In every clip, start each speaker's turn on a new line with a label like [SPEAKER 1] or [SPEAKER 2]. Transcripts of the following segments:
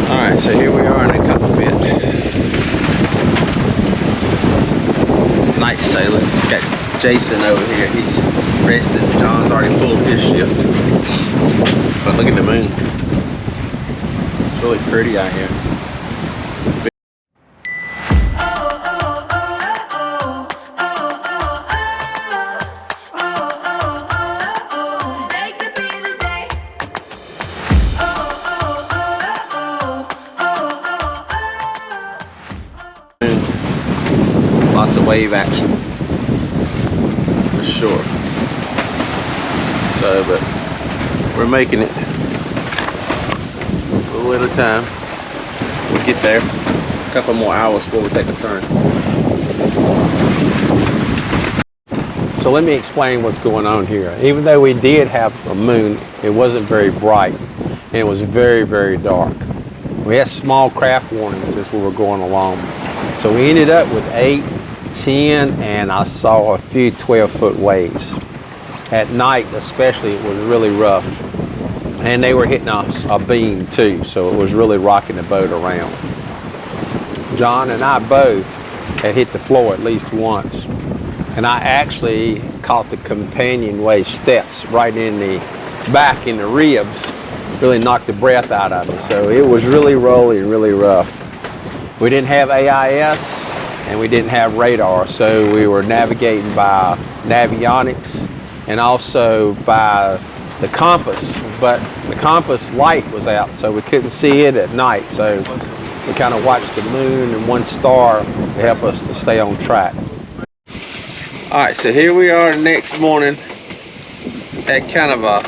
[SPEAKER 1] Alright, so here we are in a cockpit. Night sailing. Got Jason over here. He's rested. John's already pulled his shift. But look at the moon. It's really pretty out here. Lots of wave action for sure. So, but we're making it a little at a time. We'll get there. A couple more hours before we take a turn. So let me explain what's going on here. Even though we did have a moon, it wasn't very bright and it was very, very dark. We had small craft warnings as we were going along. So we ended up with 8, 10, and I saw a few 12-foot waves. At night especially, it was really rough. And they were hitting a beam too, so it was really rocking the boat around. John and I both had hit the floor at least once. And I actually caught the companionway steps right in the back, in the ribs. Really knocked the breath out of me. So it was really rolly, really rough. We didn't have AIS and we didn't have radar, so we were navigating by navionics and also by the compass, but the compass light was out, so we couldn't see it at night, so we kind of watched the moon and one star to help us to stay on track. All right, so here we are the next morning at kind of a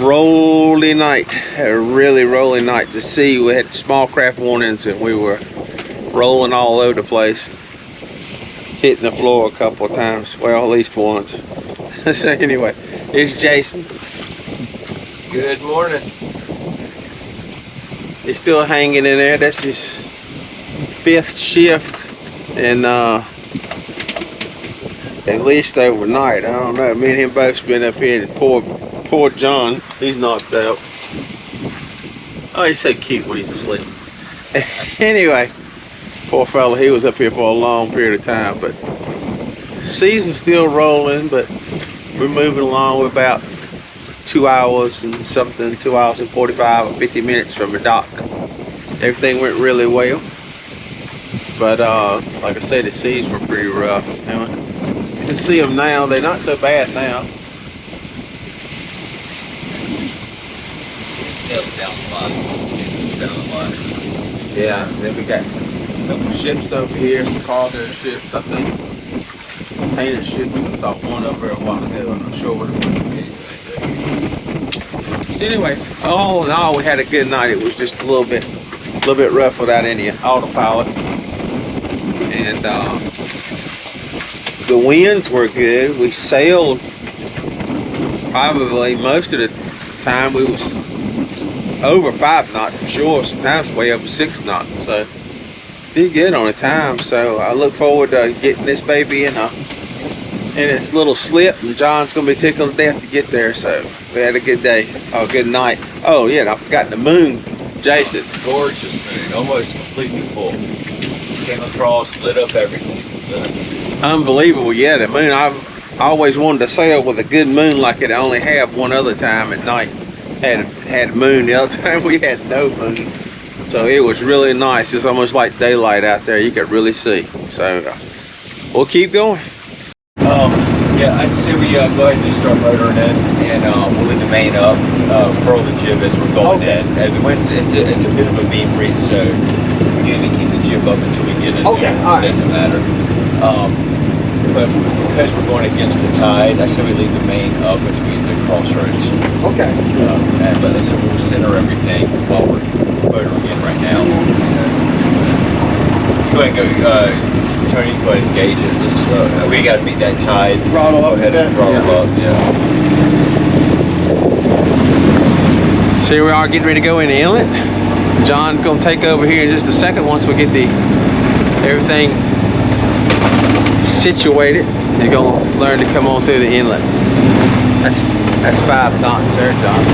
[SPEAKER 1] rolly night, a really rolly night. To see, we had small craft warnings and we were rolling all over the place, hitting the floor a couple of times, well, at least once. So anyway, here's Jason.
[SPEAKER 2] Good morning.
[SPEAKER 1] He's still hanging in there. That's his 5th shift, and at least overnight. I don't know, me and him both been up here, and poor John, he's knocked out. Oh, he's so cute when he's asleep. Anyway, poor fella, he was up here for a long period of time, but season's still rolling, but we're moving along. We're about 2 hours and something, 2 hours and 45 or 50 minutes from the dock. Everything went really well, but like I said, the seas were pretty rough. You can see them now. They're not so bad now.
[SPEAKER 2] Down the line.
[SPEAKER 1] Yeah, then we got a couple ships over here, some cargo ships, I think. Container ship, we saw one over there a while ago, I'm not sure what it was. So anyway, all in all, we had a good night. It was just a little bit rough without any autopilot. And the winds were good. We sailed probably most of the time we was over 5 knots for sure, sometimes way over 6 knots, so did good on the time. So I look forward to getting this baby in its little slip, and John's gonna be tickled to death to get there. So we had a good day, a good night. Oh yeah, and I forgot the moon, Jason.
[SPEAKER 2] Gorgeous moon, almost completely full. Came across, lit up everything.
[SPEAKER 1] Unbelievable. Yeah, the moon. I always wanted to sail with a good moon like it. I only have one other time at night. Had moon. The other time we had no moon, so it was really nice. It's almost like daylight out there. You could really see. So we'll keep going.
[SPEAKER 2] Yeah, I'd say we go ahead and just start motoring in, and we'll leave the main up, furl the jib as we're going in. And the wind's, it's a bit of a beam breeze, so we need to keep the jib up until we get it.
[SPEAKER 1] Okay, all right.
[SPEAKER 2] It doesn't matter. But because we're going against the tide, I say we leave the main up, which means at crossroads.
[SPEAKER 1] Okay.
[SPEAKER 2] But so we'll center everything while we're motoring in right now. Go ahead and go, Tony, go ahead and gauge it. Just, we got to beat that tide.
[SPEAKER 1] Throttle up.
[SPEAKER 2] Go ahead and throttle up, yeah.
[SPEAKER 1] So here we are getting ready to go in the inlet. John's gonna take over here in just a second once we get everything situated. You're gonna learn to come on through the inlet. That's 5 knots there, John.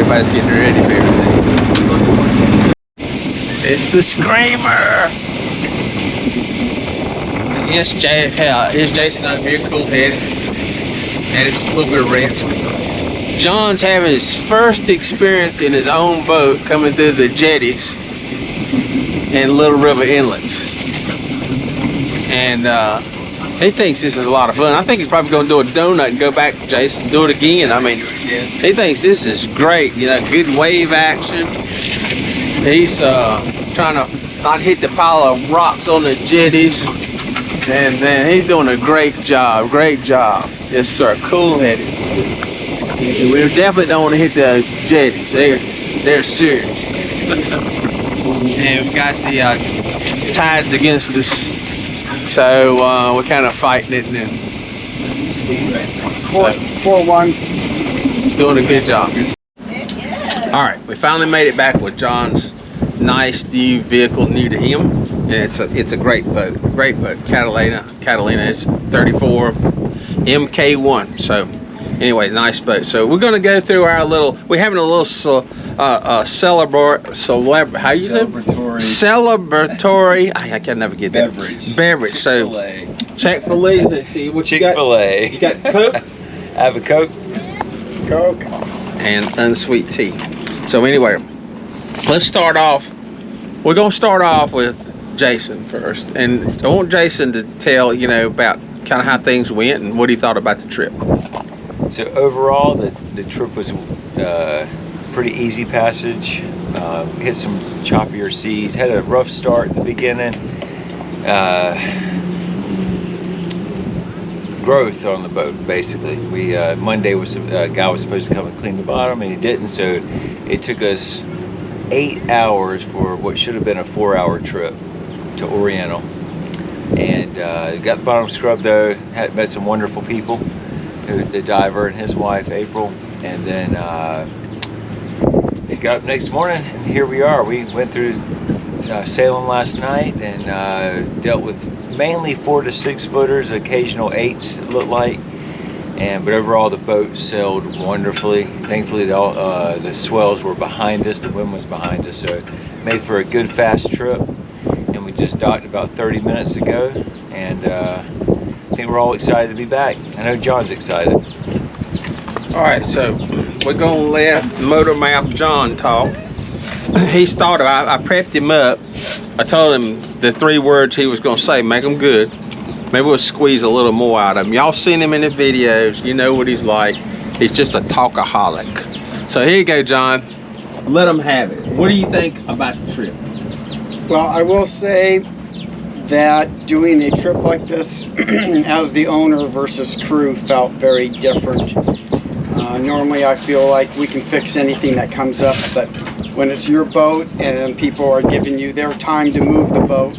[SPEAKER 1] everybody's getting ready for everything. It's the Screamer. Here's Jason over here, cool headed. And it's a little bit of rest. John's having his first experience in his own boat coming through the jetties and Little River inlets. And he thinks this is a lot of fun. I think he's probably going to do a donut and go back, Jason, do it again. I mean, he thinks this is great. You know, good wave action. He's trying to not hit the pile of rocks on the jetties. And then he's doing a great job, Yes, sir, cool-headed. We definitely don't want to hit those jetties. They're serious. And we got the tides against us, so we're kind of fighting it. And
[SPEAKER 3] 4-1.
[SPEAKER 1] He's doing a good job. All right, we finally made it back with John's nice new vehicle, new to him. And it's a great boat, Catalina. It's 34 MK1. So anyway, nice boat. So we're gonna go through our little. We're having a little celebratory. I can never get that beverage. So Chick-fil-A. Let's see what you got.
[SPEAKER 2] Chick-fil-A.
[SPEAKER 1] You got Coke.
[SPEAKER 2] I have a Coke.
[SPEAKER 1] And unsweet tea. So anyway, let's start off. We're gonna start off with Jason first, and I want Jason to tell about kind of how things went and what he thought about the trip.
[SPEAKER 2] So overall, the trip was pretty easy passage. Hit some choppier seas. Had a rough start in the beginning. Growth on the boat, basically. We Monday was a guy was supposed to come and clean the bottom, and he didn't. So it took us 8 hours for what should have been a 4-hour trip to Oriental, and got the bottom scrubbed though. Had met some wonderful people, the diver and his wife April, and then got up next morning, and here we are. We went through Salem last night and dealt with mainly 4 to 6 footers, occasional 8s it looked like, but overall the boat sailed wonderfully. Thankfully the swells were behind us, the wind was behind us, so it made for a good fast trip. And we just docked about 30 minutes ago, and I think we're all excited to be back. I know John's excited.
[SPEAKER 1] All right, so we're gonna let Motor Mouth John talk. He's thought about. I prepped him up. I told him the 3 words he was gonna say, make them good. Maybe we'll squeeze a little more out of him. Y'all seen him in the videos. You know what he's like. He's just a talkaholic. So here you go, John. Let him have it. What do you think about the trip?
[SPEAKER 3] Well, I will say that doing a trip like this as the owner versus crew felt very different. Normally I feel like we can fix anything that comes up, but when it's your boat and people are giving you their time to move the boat,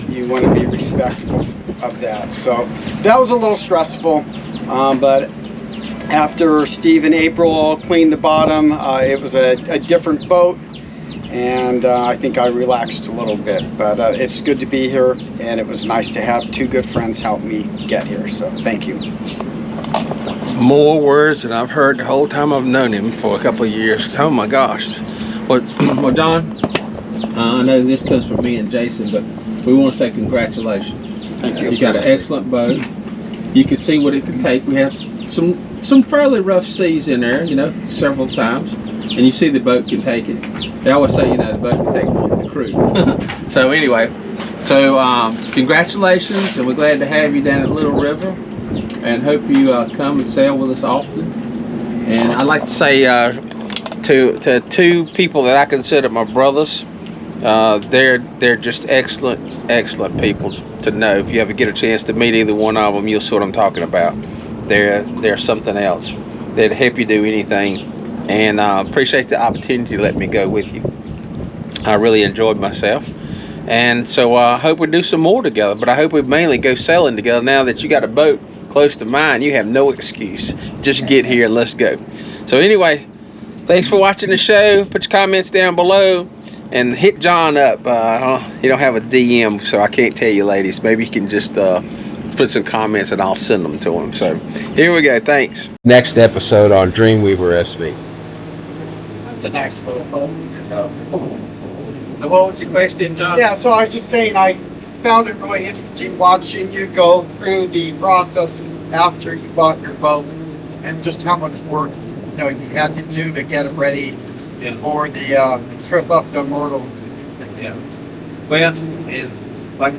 [SPEAKER 3] you want to be respectful of that. So that was a little stressful, but after Steve and April all cleaned the bottom, it was a different boat, and I think I relaxed a little bit. But it's good to be here, and it was nice to have 2 good friends help me get here, so thank you.
[SPEAKER 1] More words than I've heard the whole time I've known him for a couple of years. Oh my gosh. Well, John, I know this comes from me and Jason, but we want to say congratulations.
[SPEAKER 3] Thank you.
[SPEAKER 1] You got an excellent boat. You can see what it can take. We have some fairly rough seas in there, several times, and you see the boat can take it. They always say, the boat can take more than the crew. So anyway, congratulations, and we're glad to have you down at Little River, and hope you come and sail with us often. And I'd like to say to 2 people that I consider my brothers, they're just excellent people to know. If you ever get a chance to meet either one of them, you'll see what I'm talking about. They're something else. They'd help you do anything, and appreciate the opportunity to let me go with you. I really enjoyed myself, and so I hope we do some more together, but I hope we mainly go sailing together. Now that you got a boat close to mine, you have no excuse. Just get here and let's go. So anyway, thanks for watching the show. Put your comments down below and hit John up. He don't have a DM, so I can't tell you, ladies. Maybe you can just put some comments and I'll send them to him. So here we go. Thanks. Next episode on Dreamweaver SV.
[SPEAKER 4] It's a nice little boat. So what was your question, John?
[SPEAKER 3] Yeah, so I was just saying, I found it really interesting watching you go through the process after you bought your boat, and just how much work you had to do to get it ready for the trip up to Myrtle.
[SPEAKER 4] Yeah. Well, and like